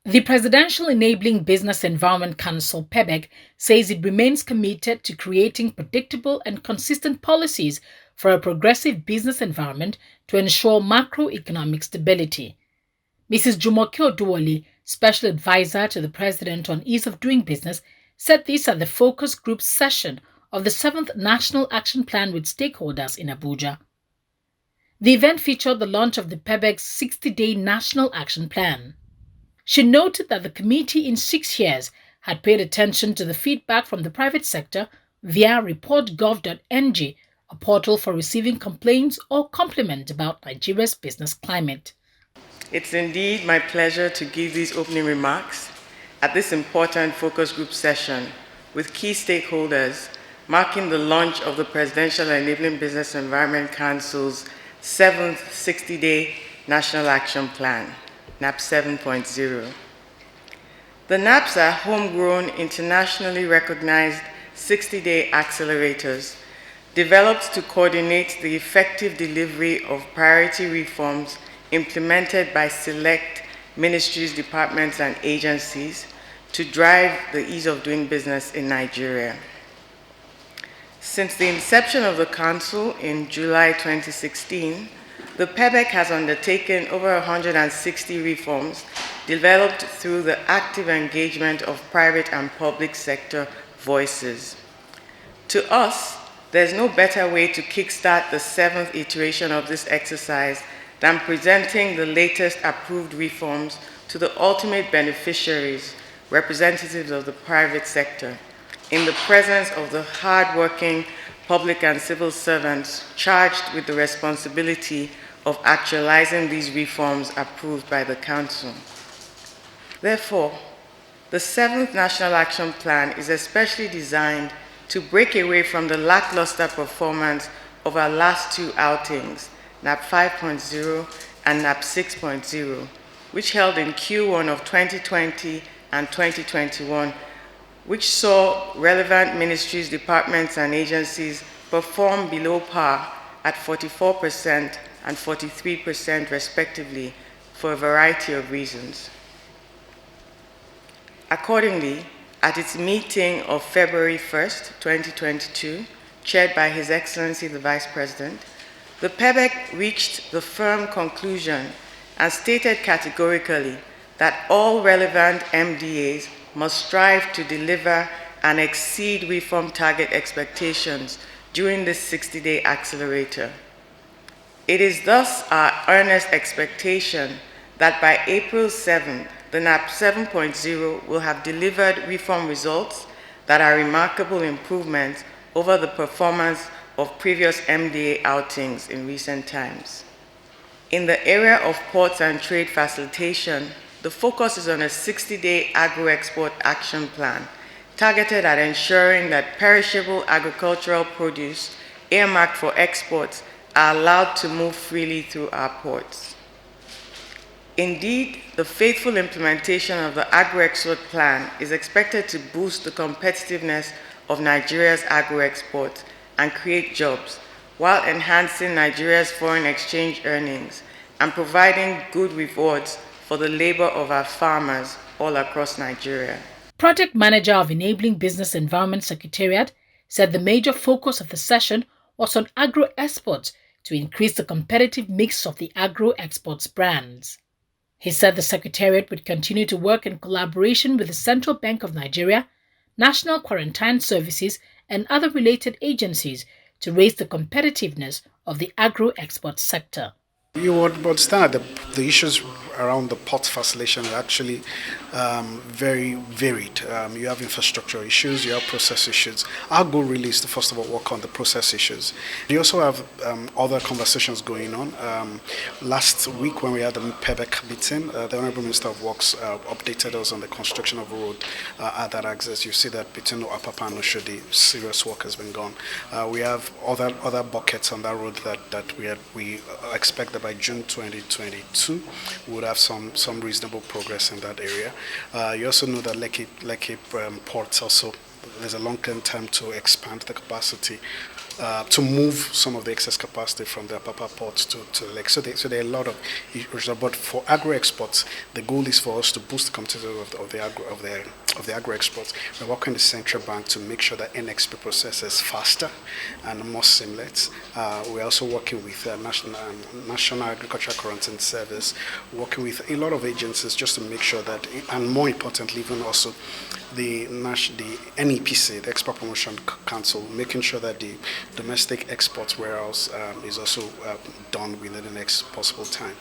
The Presidential Enabling Business Environment Council, PEBEC, says it remains committed to creating predictable and consistent policies for a progressive business environment to ensure macroeconomic stability. Mrs. Jumoke Oduwole, Special Advisor to the President on Ease of Doing Business, said this at the focus group session of the 7th National Action Plan with stakeholders in Abuja. The event featured the launch of the PEBEC's 60-day National Action Plan. She noted that the committee in 6 years had paid attention to the feedback from the private sector via reportgov.ng, a portal for receiving complaints or compliments about Nigeria's business climate. It's indeed my pleasure to give these opening remarks at this important focus group session with key stakeholders marking the launch of the Presidential Enabling Business Environment Council's 7th 60-day National Action Plan, NAP 7.0. The NAPs are homegrown, internationally recognized 60-day accelerators developed to coordinate the effective delivery of priority reforms implemented by select ministries, departments, and agencies to drive the ease of doing business in Nigeria. Since the inception of the Council in July 2016, the PEBEC has undertaken over 160 reforms developed through the active engagement of private and public sector voices. To us, there's no better way to kickstart the 7th iteration of this exercise than presenting the latest approved reforms to the ultimate beneficiaries, representatives of the private sector, in the presence of the hard-working public and civil servants charged with the responsibility of actualizing these reforms approved by the Council. Therefore, the 7th National Action Plan is especially designed to break away from the lackluster performance of our last two outings, NAP 5.0 and NAP 6.0, which held in Q1 of 2020 and 2021, which saw relevant ministries, departments, and agencies perform below par at 44% and 43% respectively for a variety of reasons. Accordingly, at its meeting of February 1st, 2022, chaired by His Excellency the Vice President, the PEBEC reached the firm conclusion and stated categorically that all relevant MDAs must strive to deliver and exceed reform target expectations during this 60-day accelerator. It is thus our earnest expectation that by April 7th, the NAP 7.0 will have delivered reform results that are remarkable improvements over the performance of previous MDA outings in recent times. In the area of ports and trade facilitation, the focus is on a 60-day agro-export action plan targeted at ensuring that perishable agricultural produce earmarked for exports are allowed to move freely through our ports. Indeed, the faithful implementation of the agro-export plan is expected to boost the competitiveness of Nigeria's agro-exports and create jobs, while enhancing Nigeria's foreign exchange earnings and providing good rewards for the labor of our farmers all across Nigeria. Project Manager of Enabling Business Environment Secretariat said the major focus of the session was on agro-exports to increase the competitive mix of the agro-exports brands. He said the Secretariat would continue to work in collaboration with the Central Bank of Nigeria, National Quarantine Services, and other related agencies to raise the competitiveness of the agro-export sector. You would understand that the issues around the port facilitation are actually very varied. You have infrastructure issues, you have process issues. Our goal really is to first of all work on the process issues. We also have other conversations going on. Last week when we had the PEBEC meeting, the Honorable Minister of Works updated us on the construction of a road at that access. You see that between Apapa and Oshodi, serious work has been done. We have other buckets on that road that we expect that by June 2022 we would have some reasonable progress in that area. You also know that Lekki ports also, there's a long-term time to expand the capacity to move some of the excess capacity from the Apapa ports to the lake. So there are a lot of issues. But for agro exports, the goal is for us to boost the competitiveness of the agro exports. We're working with the central bank to make sure that NXP processes faster and more seamless. We're also working with National Agricultural Quarantine Service, working with a lot of agencies just to make sure that, and more importantly, even also the NEPC, the Export Promotion Council, making sure that the domestic exports warehouse is also done within the next possible time.